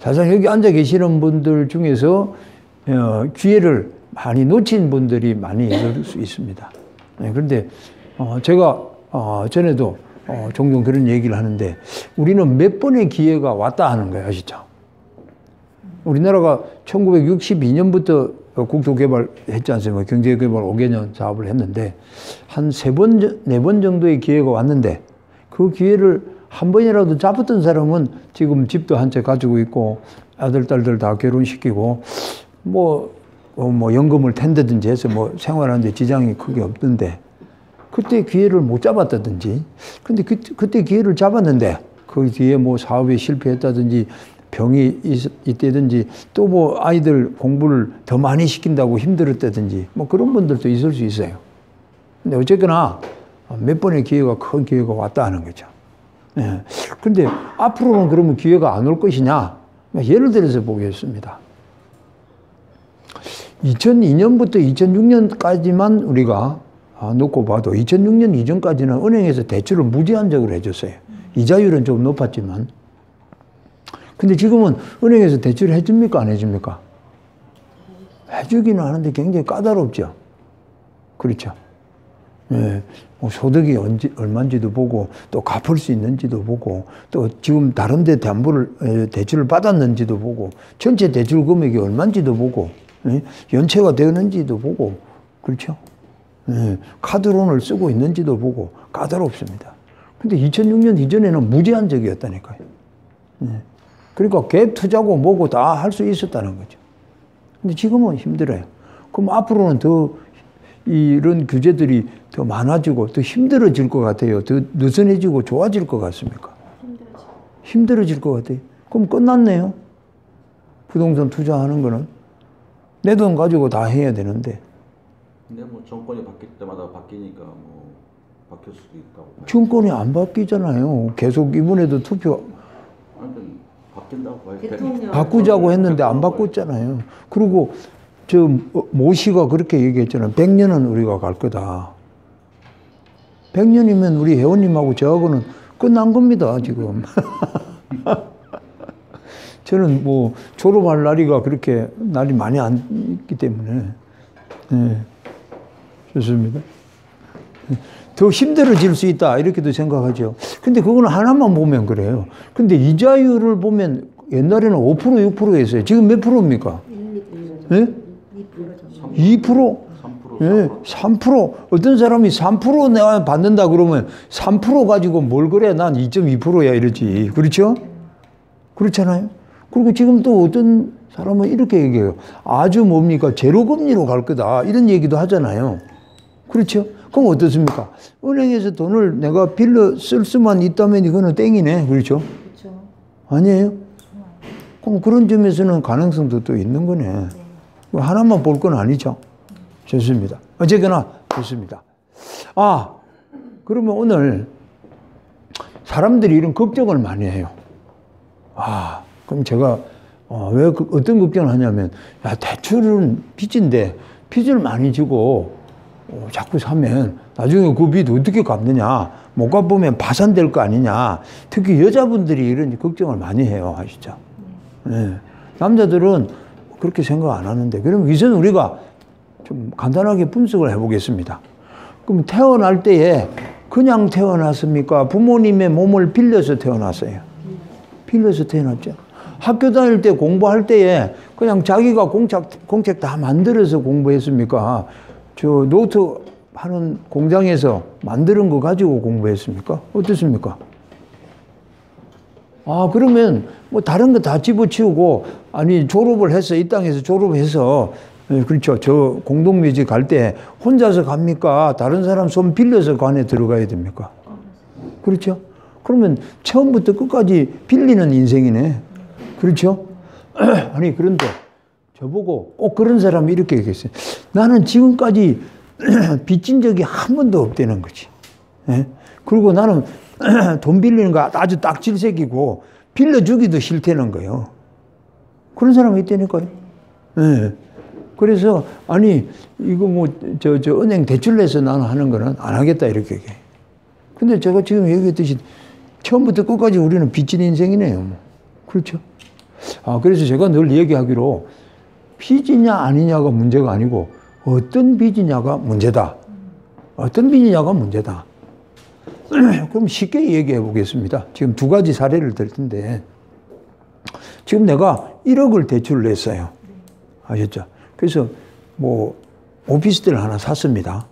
사실 여기 앉아 계시는 분들 중에서 기회를 많이 놓친 분들이 많이 있을 수 있습니다. 네, 그런데 제가 전에도 종종 그런 얘기를 하는데 우리는 몇 번의 기회가 왔다 하는 거예요. 아시죠? 우리나라가 1962년부터 국토개발 했지 않습니까? 경제개발 5개년 사업을 했는데 한 3번, 4번 정도의 기회가 왔는데 그 기회를 한 번이라도 잡았던 사람은 지금 집도 한 채 가지고 있고 아들, 딸들 다 결혼시키고 뭐 연금을 탠다든지 해서 뭐 생활하는데 지장이 크게 없던데 그때 기회를 못 잡았다든지 근데 그때 기회를 잡았는데 그 뒤에 뭐 사업에 실패했다든지 병이 있다든지 또 뭐 아이들 공부를 더 많이 시킨다고 힘들었다든지 뭐 그런 분들도 있을 수 있어요. 근데 어쨌거나 몇 번의 기회가 큰 기회가 왔다 하는 거죠. 예. 근데 앞으로는 그러면 기회가 안 올 것이냐? 예를 들어서 보겠습니다. 2002년부터 2006년까지만 우리가 놓고 봐도 2006년 이전까지는 은행에서 대출을 무제한적으로 해줬어요. 이자율은 좀 높았지만. 근데 지금은 은행에서 대출을 해줍니까? 안 해줍니까? 해주기는 하는데 굉장히 까다롭죠. 그렇죠. 예, 뭐 소득이 얼마인지도 보고 또 갚을 수 있는지도 보고 또 지금 다른 데 대출을 받았는지도 보고 전체 대출 금액이 얼마인지도 보고 예, 연체가 되는지도 보고 그렇죠. 예, 카드론을 쓰고 있는지도 보고 까다롭습니다. 근데 2006년 이전에는 무제한적이었다니까요. 예, 그러니까 갭 투자고 뭐고 다 할 수 있었다는 거죠. 근데 지금은 힘들어요. 그럼 앞으로는 더 이런 규제들이 더 많아지고 더 힘들어질 것 같아요. 더 느슨해지고 좋아질 것 같습니까? 힘들어질 것 같아요. 그럼 끝났네요. 부동산 투자하는 거는 내 돈 가지고 다 해야 되는데. 근데 뭐 정권이 바뀔 때마다 바뀌니까 뭐 바뀔 수도 있다고. 정권이 안 바뀌잖아요. 계속 이번에도 투표 바뀐다고 바꾸자고 했는데 안 바꿨잖아요. 그리고 모 씨가 그렇게 얘기했잖아요. 100년은 우리가 갈 거다. 100년이면 우리 회원님하고 저하고는 끝난 겁니다, 지금. 저는 뭐 졸업할 날이가 그렇게 날이 많이 안 있기 때문에. 네. 좋습니다. 더 힘들어질 수 있다, 이렇게도 생각하죠. 근데 그거는 하나만 보면 그래요. 근데 이자율을 보면 옛날에는 5%, 6%였어요. 지금 몇 프로입니까? 2%? 2%? 예, 3%. 어떤 사람이 3% 내가 받는다 그러면 3% 가지고 뭘 그래? 난 2.2%야 이러지. 그렇죠? 그렇잖아요. 그리고 지금 또 어떤 사람은 이렇게 얘기해요. 아주 뭡니까? 제로금리로 갈 거다. 이런 얘기도 하잖아요. 그렇죠? 그럼 어떻습니까? 은행에서 돈을 내가 빌려 쓸 수만 있다면 이거는 땡이네. 그렇죠? 그렇죠. 아니에요? 그럼 그런 점에서는 가능성도 또 있는 거네. 하나만 볼 건 아니죠. 좋습니다. 어쨌거나 좋습니다. 그러면 오늘 사람들이 이런 걱정을 많이 해요. 그럼 제가 왜 어떤 걱정을 하냐면 대출은 빚인데 빚을 많이 지고 자꾸 사면 나중에 그 빚 어떻게 갚느냐, 못 갚으면 파산될 거 아니냐. 특히 여자분들이 이런 걱정을 많이 해요. 아시죠? 네. 남자들은 그렇게 생각 안 하는데, 그럼 우선 우리가 좀 간단하게 분석을 해보겠습니다. 그럼 태어날 때에 그냥 태어났습니까? 부모님의 몸을 빌려서 태어났어요. 빌려서 태어났죠. 학교 다닐 때 공부할 때에 그냥 자기가 공책 다 만들어서 공부했습니까? 저 노트 하는 공장에서 만드는 거 가지고 공부했습니까? 어떻습니까? 그러면 뭐 다른 거 다 집어치우고, 아니 졸업을 해서 이 땅에서 졸업해서, 그렇죠, 저 공동묘지 갈 때 혼자서 갑니까? 다른 사람 손 빌려서 그 안에 들어가야 됩니까? 그렇죠? 그러면 처음부터 끝까지 빌리는 인생이네. 그렇죠? 아니 그런데 저보고 꼭 그런 사람이 이렇게 얘기했어요. 나는 지금까지 빚진 적이 한 번도 없다는 거지. 예? 그리고 나는 돈 빌리는 거 아주 딱질색이고 빌려주기도 싫다는 거예요. 그런 사람이 있다니까요. 예. 그래서 아니 이거 뭐 저 은행 대출 내서 나는 하는 거는 안 하겠다 이렇게 얘기해. 근데 제가 지금 얘기했듯이 처음부터 끝까지 우리는 빚진 인생이네요. 그렇죠? 그래서 제가 늘 얘기하기로 빚이냐 아니냐가 문제가 아니고 어떤 빚이냐가 문제다. 어떤 빚이냐가 문제다. 그럼 쉽게 얘기해 보겠습니다. 지금 두 가지 사례를 들 텐데 지금 내가 1억을 대출을 했어요. 아셨죠? 그래서 뭐 오피스텔 하나 샀습니다.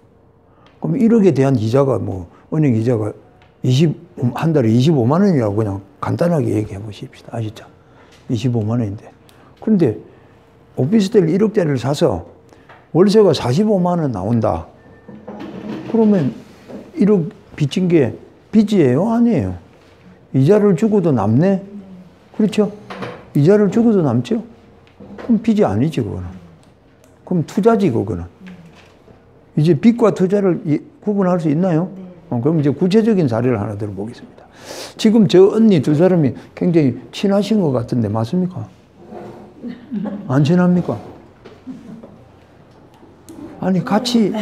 그럼 1억에 대한 이자가 뭐 은행 이자가 한 달에 25만 원이라고 그냥 간단하게 얘기해 보십시다. 아시죠? 25만 원인데. 그런데 오피스텔 1억짜리를 사서 월세가 45만 원 나온다. 그러면 1억 빚진 게 빚이에요? 아니에요? 이자를 주고도 남네? 그렇죠? 이자를 주고도 남죠? 그럼 빚이 아니지, 그거는. 그럼 투자지, 그거는. 이제 빚과 투자를 구분할 수 있나요? 그럼 이제 구체적인 사례를 하나 들어보겠습니다. 지금 저 언니 두 사람이 굉장히 친하신 것 같은데, 맞습니까? 안 친합니까? 아니, 같이,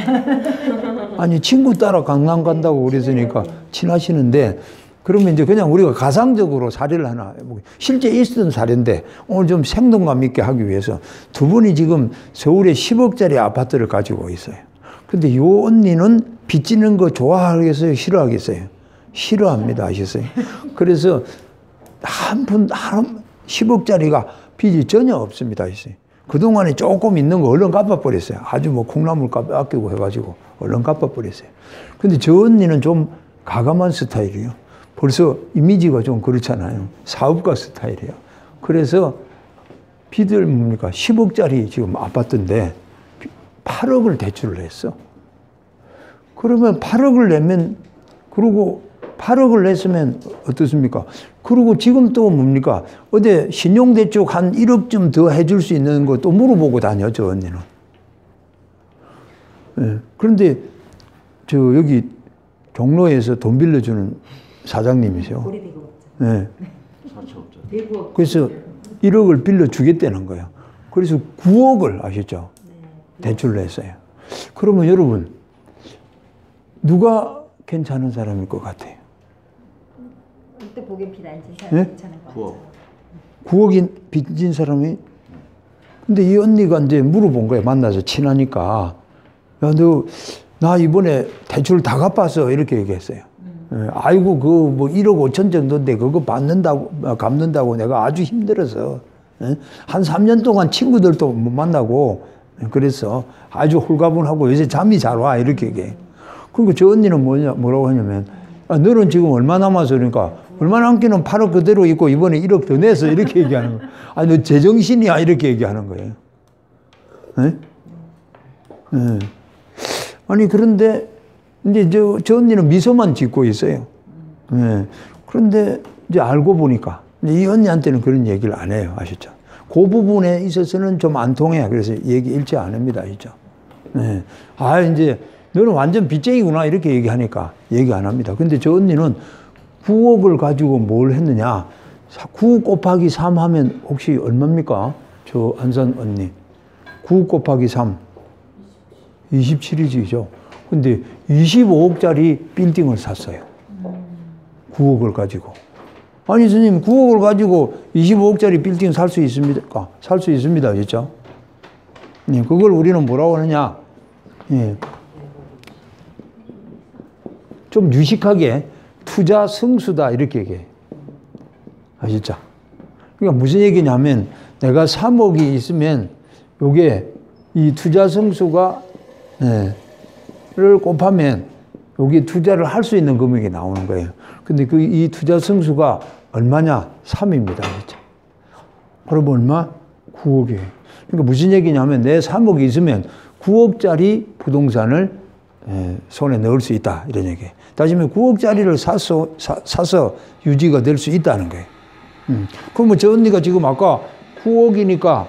아니, 친구 따라 강남 간다고 그랬으니까 친하시는데, 그러면 이제 그냥 우리가 가상적으로 사례를 하나 해보게. 실제 있었던 사례인데, 오늘 좀 생동감 있게 하기 위해서 두 분이 지금 서울에 10억짜리 아파트를 가지고 있어요. 근데 요 언니는 빚지는 거 좋아하겠어요? 싫어하겠어요? 싫어합니다. 아셨어요? 그래서 한 10억짜리가 빚이 전혀 없습니다. 아셨어요? 그동안에 조금 있는 거 얼른 갚아버렸어요. 아주 뭐 콩나물 값 아끼고 해가지고 얼른 갚아버렸어요. 근데 저 언니는 좀 가감한 스타일이에요. 벌써 이미지가 좀 그렇잖아요. 사업가 스타일이에요. 그래서 빚을 뭡니까? 10억짜리 지금 아파트인데 8억을 대출을 했어. 그러면 8억을 내면, 그리고 8억을 냈으면 어떻습니까? 그리고 지금 또 뭡니까? 어디 신용대출 한 1억쯤 더 해줄 수 있는 거 또 물어보고 다녀, 저 언니는. 네. 그런데 저 여기 종로에서 돈 빌려주는 사장님이세요. 네. 그래서 1억을 빌려주겠다는 거예요. 그래서 9억을 아셨죠? 대출을 했어요. 그러면 여러분, 누가 괜찮은 사람일 것 같아요? 그때 보기엔 빚 안 진 사람이 괜찮은 것 같아요. 9억이 빚진 사람이? 근데 이 언니가 이제 물어본 거예요. 만나서 친하니까. 야, 나 이번에 대출 다 갚았어. 이렇게 얘기했어요. 아이고, 뭐 1억 5천 정도인데 그거 갚는다고 내가 아주 힘들어서. 한 3년 동안 친구들도 못 만나고 그래서 아주 홀가분하고 요새 잠이 잘 와. 이렇게 얘기해. 그리고 저 언니는 뭐라고 하냐면, 너는 지금 얼마 남아서 그러니까, 얼마 남기는 8억 그대로 있고 이번에 1억 더 내서 이렇게 얘기하는 거예요. 아니, 너 제정신이야. 이렇게 얘기하는 거예요. 네? 네. 아니, 그런데 이제 저 언니는 미소만 짓고 있어요. 네. 그런데 이제 알고 보니까 이 언니한테는 그런 얘기를 안 해요. 아셨죠? 그 부분에 있어서는 좀 안 통해. 그래서 얘기 일체 안 합니다. 아시죠? 네. 이제 너는 완전 빚쟁이구나. 이렇게 얘기하니까 얘기 안 합니다. 근데 저 언니는 9억을 가지고 뭘 했느냐. 9 곱하기 3 하면 혹시 얼마입니까? 저 안산 언니. 9 곱하기 3. 27이죠. 근데 25억짜리 빌딩을 샀어요. 9억을 가지고. 아니, 선생님, 9억을 가지고 25억짜리 빌딩 살 수 있습니까? 살 수 있습니다. 그렇죠? 네, 그걸 우리는 뭐라고 하느냐. 예. 좀 유식하게 투자 승수다. 이렇게 얘기해. 아시죠? 그러니까 무슨 얘기냐면 내가 3억이 있으면 요게 이 투자 승수가 를 곱하면 여기 투자를 할 수 있는 금액이 나오는 거예요. 근데 이 투자 승수가 얼마냐? 3입니다. 그렇죠? 그럼 얼마? 9억이에요. 그러니까 무슨 얘기냐면 내 3억이 있으면 9억짜리 부동산을 손에 넣을 수 있다. 이런 얘기예요. 다시 말하면 9억짜리를 사서 유지가 될 수 있다는 거예요. 그러면 저 언니가 지금 아까 9억이니까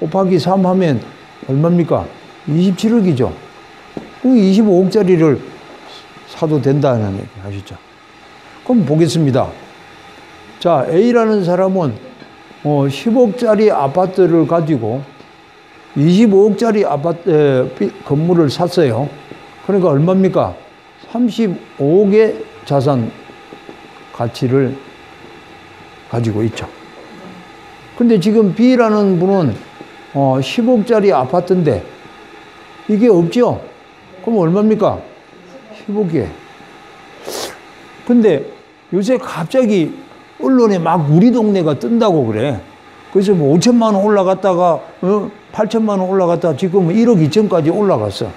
곱하기 3 하면 얼마입니까? 27억이죠. 그 25억짜리를 사도 된다는 얘기 아시죠? 그럼 보겠습니다. 자, A라는 사람은 10억짜리 아파트를 가지고 25억짜리 건물을 샀어요. 그러니까 얼마입니까? 35억의 자산 가치를 가지고 있죠. 근데 지금 B라는 분은 10억짜리 아파트인데 이게 없죠? 그럼 얼마입니까? 10억이에요. 근데 요새 갑자기 언론에 막 우리 동네가 뜬다고 그래. 그래서 뭐 5천만 원 올라갔다가 8천만 원 올라갔다가 지금 1억 2천까지 올라갔어.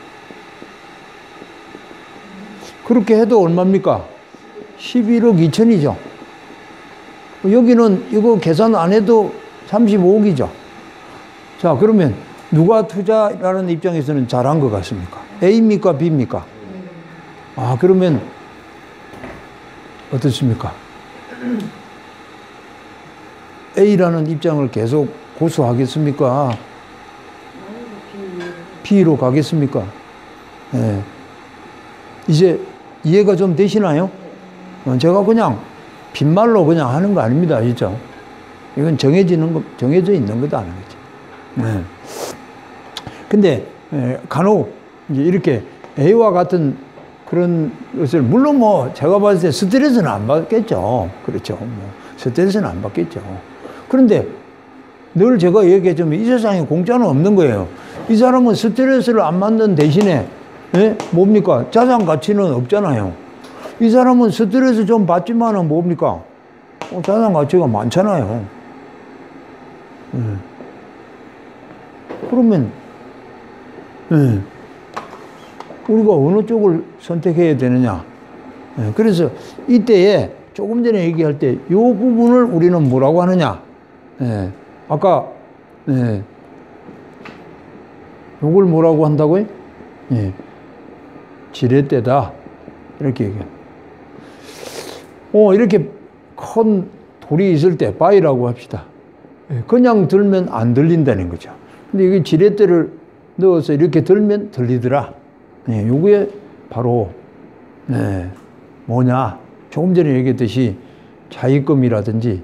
그렇게 해도 얼마입니까? 11억 2천이죠. 여기는 이거 계산 안 해도 35억이죠. 자, 그러면 누가 투자라는 입장에서는 잘한 것 같습니까? A입니까? B입니까? 아, 그러면 어떻습니까? A라는 입장을 계속 고수하겠습니까? B로 가겠습니까? 네. 이제 이해가 좀 되시나요? 제가 그냥 빈말로 그냥 하는 거 아닙니다. 진짜. 이건 정해져 있는 것도 아닌 거죠. 네. 근데 간혹 이제 이렇게 A와 같은 그런 것을 물론 뭐 제가 봤을 때 스트레스는 안 받겠죠. 그렇죠. 뭐 스트레스는 안 받겠죠. 그런데 늘 제가 얘기했지만 이 세상에 공짜는 없는 거예요. 이 사람은 스트레스를 안 받는 대신에 뭡니까? 자산 가치는 없잖아요. 이 사람은 스트레스 좀 받지만은 뭡니까? 자산 가치가 많잖아요. 그러면 우리가 어느 쪽을 선택해야 되느냐? 그래서 이때에 조금 전에 얘기할 때 이 부분을 우리는 뭐라고 하느냐? 아까 요걸 뭐라고 한다고요? 지렛대다 이렇게 얘기해요. 이렇게 큰 돌이 있을 때 바위라고 합시다. 그냥 들면 안 들린다는 거죠. 근데 이게 지렛대를 넣어서 이렇게 들면 들리더라. 요게 바로 뭐냐? 조금 전에 얘기했듯이 자의금이라든지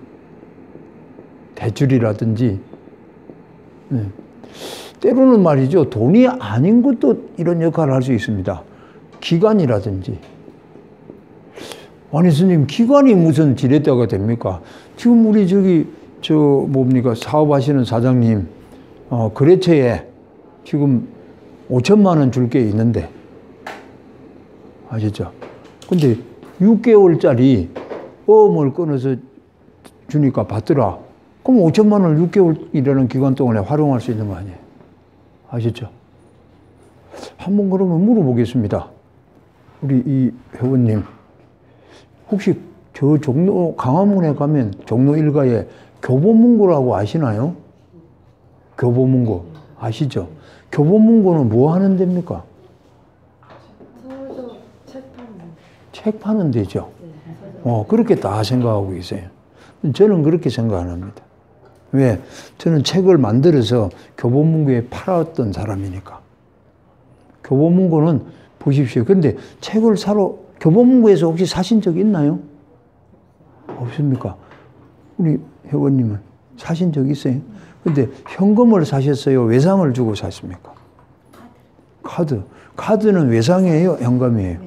대출이라든지 때로는 말이죠. 돈이 아닌 것도 이런 역할을 할 수 있습니다. 기관이라든지. 아니 스님, 기관이 무슨 지렛대가 됩니까? 지금 우리 뭡니까? 사업하시는 사장님 거래처에 지금 5천만 원 줄 게 있는데 아시죠? 근데 6개월짜리 어음을 끊어서 주니까 받더라. 그럼 5천만 원을 6개월이라는 기간 동안에 활용할 수 있는 거 아니에요? 아시죠? 한번 그러면 물어보겠습니다. 우리 이 회원님, 혹시 저 종로 강화문에 가면 종로 일가에 교보문고라고 아시나요? 교보문고 아시죠? 교보문고는 뭐 하는 데입니까? 책 파는 데죠. 그렇게 다 생각하고 계세요. 저는 그렇게 생각 안 합니다. 왜? 저는 책을 만들어서 교보문고에 팔았던 사람이니까. 교보문고는 보십시오. 근데 책을 사러 교보문고에서 혹시 사신 적 있나요? 없습니까? 우리 회원님은 사신 적 있어요? 근데 현금을 사셨어요? 외상을 주고 샀습니까? 카드. 카드는 외상이에요? 현금이에요?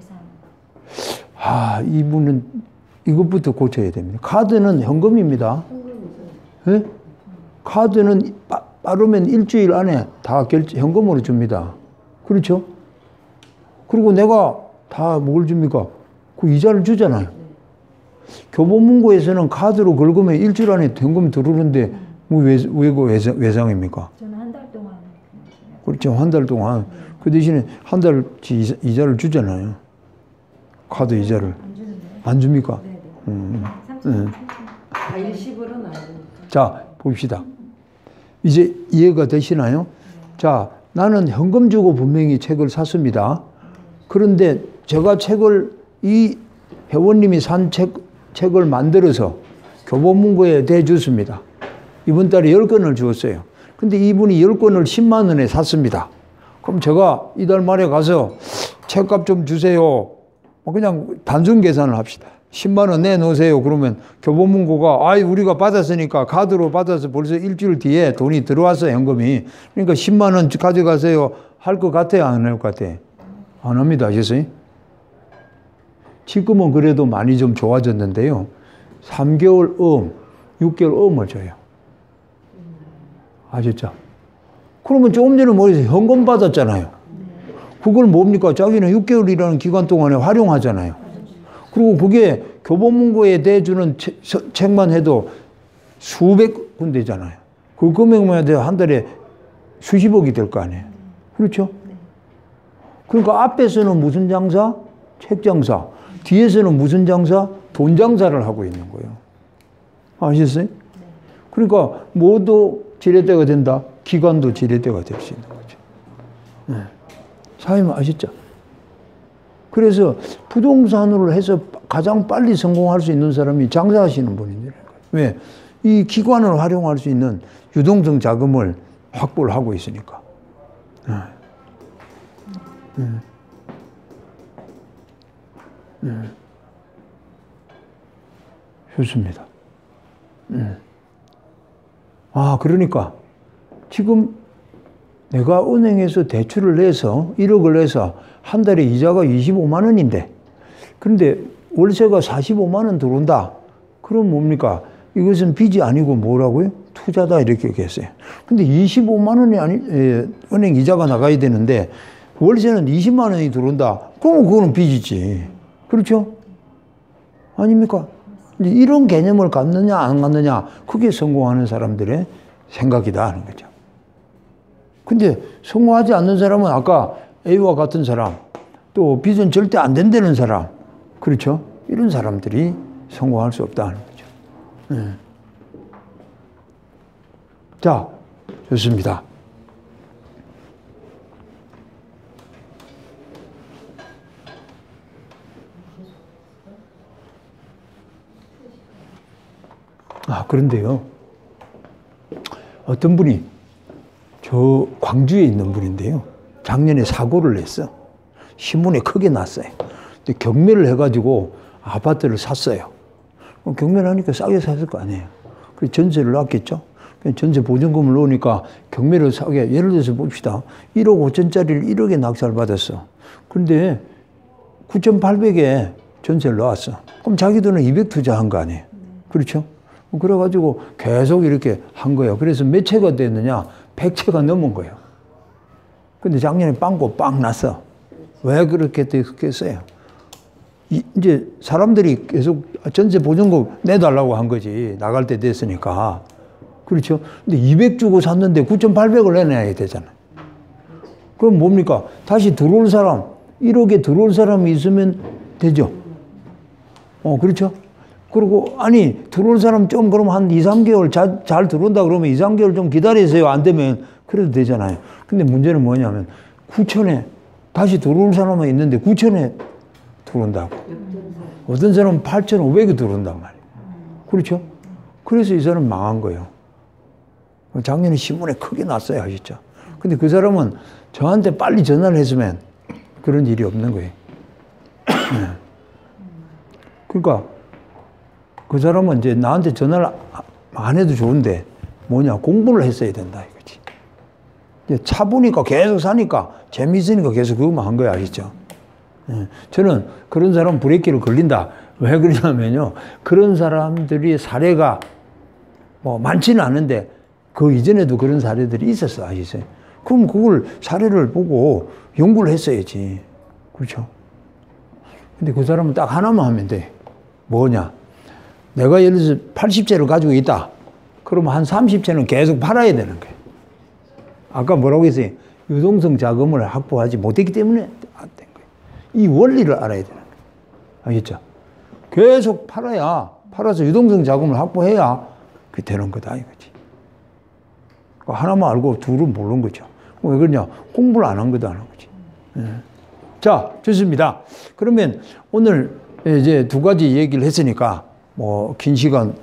아, 이분은 이것부터 고쳐야 됩니다. 카드는 현금입니다. 네? 카드는 빠르면 일주일 안에 다 현금으로 줍니다. 그렇죠? 그리고 내가 다 뭘 줍니까? 그 이자를 주잖아요. 교보문고에서는 카드로 긁으면 일주일 안에 현금 들어오는데 왜 그 외상입니까? 저는 한 달 동안. 그렇죠. 한 달 동안. 그 대신에 한 달치 이자를 주잖아요. 카드 이자를. 안 주는데. 안 줍니까? 네네. 3,000원. 다 일시불은 아니니까. 자, 봅시다. 이제 이해가 되시나요? 자, 나는 현금 주고 분명히 책을 샀습니다. 그런데 제가 이 회원님이 산 책을 만들어서 교보문고에 대줬습니다. 이번 달에 10권을 주었어요. 근데 이분이 10권을 10만 원에 샀습니다. 그럼 제가 이달 말에 가서 책값 좀 주세요. 그냥 단순 계산을 합시다. 10만 원 내놓으세요. 그러면 교보문고가 우리가 받았으니까 카드로 받아서 벌써 일주일 뒤에 돈이 들어왔어요. 현금이. 그러니까 10만 원 가져가세요. 할 것 같아요? 안 할 것 같아요? 안 합니다. 아셨어요? 지금은 그래도 많이 좀 좋아졌는데요. 3개월 6개월 줘요. 아셨죠? 그러면 조금 전에 머리에서 현금 받았잖아요. 그걸 뭡니까? 자기는 6개월이라는 기간 동안에 활용하잖아요. 그리고 그게 교보문고에 대주는 책만 해도 수백 군데잖아요. 그 금액만 해도 한 달에 수십억이 될 거 아니에요. 그렇죠? 그러니까 앞에서는 무슨 장사? 책 장사. 뒤에서는 무슨 장사? 돈 장사를 하고 있는 거예요. 아셨어요? 그러니까 뭐도 지렛대가 된다. 기관도 지렛대가 될 수 있는 거죠. 네. 사장님 아셨죠? 그래서 부동산으로 해서 가장 빨리 성공할 수 있는 사람이 장사하시는 분이라는 거예요. 왜? 이 기관을 활용할 수 있는 유동성 자금을 확보를 하고 있으니까. 좋습니다. 아, 그러니까 지금 내가 은행에서 대출을 내서 1억을 내서 한 달에 이자가 25만 원인데 그런데 월세가 45만 원 들어온다. 그럼 뭡니까? 이것은 빚이 아니고 뭐라고요? 투자다 이렇게 얘기했어요. 근데 25만 원이 은행 이자가 나가야 되는데 월세는 20만 원이 들어온다. 그럼 그거는 빚이지. 그렇죠? 아닙니까? 이런 개념을 갖느냐 안 갖느냐 그게 성공하는 사람들의 생각이다 하는 거죠. 근데 성공하지 않는 사람은 아까 A와 같은 사람 또 빚은 절대 안 된다는 사람 그렇죠? 이런 사람들이 성공할 수 없다 하는 거죠. 네. 자, 좋습니다. 아, 그런데요. 어떤 분이 저 광주에 있는 분인데요. 작년에 사고를 냈어. 신문에 크게 났어요. 근데 경매를 해가지고 아파트를 샀어요. 경매를 하니까 싸게 샀을 거 아니에요. 그래서 전세를 놨겠죠. 전세 보증금을 넣으니까 경매를 사게, 예를 들어서 봅시다. 1억 5천짜리를 1억에 낙찰 받았어. 그런데 9,800에 전세를 넣었어. 그럼 자기 돈은 200 투자한 거 아니에요. 그렇죠? 그래가지고 계속 이렇게 한 거예요. 그래서 몇 채가 됐느냐? 100채가 넘은 거예요. 근데 작년에 빵꾸 빵 났어. 왜 그렇게 됐겠어요? 이제 사람들이 계속 전세 보증금 내달라고 한 거지. 나갈 때 됐으니까. 그렇죠? 근데 200 주고 샀는데 9,800을 내놔야 되잖아요. 그럼 뭡니까? 다시 들어올 사람, 1억에 들어올 사람이 있으면 되죠. 그렇죠? 그리고, 아니, 들어올 사람 좀, 그럼 한 2, 3개월 잘 들어온다 그러면 2, 3개월 좀 기다리세요. 안 되면 그래도 되잖아요. 근데 문제는 뭐냐면, 9천에, 다시 들어올 사람은 있는데 9천에 들어온다고. 어떤 사람은 8,500에 들어온단 말이에요. 그렇죠? 그래서 이 사람은 망한 거예요. 작년에 신문에 크게 났어요. 아시죠? 근데 그 사람은 저한테 빨리 전화를 했으면 그런 일이 없는 거예요. 그러니까, 그 사람은 이제 나한테 전화를 안 해도 좋은데 뭐냐 공부를 했어야 된다 이거지. 이제 차 보니까 계속 사니까 재미있으니까 계속 그것만 한 거야. 아시죠? 저는 그런 사람 브레이크를 걸린다. 왜 그러냐면요. 그런 사람들이 사례가 뭐 많지는 않은데 그 이전에도 그런 사례들이 있었어. 아시죠? 그럼 그걸 사례를 보고 연구를 했어야지. 그렇죠? 근데 그 사람은 딱 하나만 하면 돼. 뭐냐? 내가 예를 들어서 80채를 가지고 있다. 그러면 한 30채는 계속 팔아야 되는 거예요. 아까 뭐라고 했어요? 유동성 자금을 확보하지 못했기 때문에 안 된 거예요. 이 원리를 알아야 되는 거예요. 알겠죠? 계속 팔아서 유동성 자금을 확보해야 그게 되는 거다 이거지. 하나만 알고 둘은 모르는 거죠. 왜 그러냐? 공부를 안 한 거다 하는 거지. 자, 좋습니다. 그러면 오늘 이제 두 가지 얘기를 했으니까 뭐 긴 시간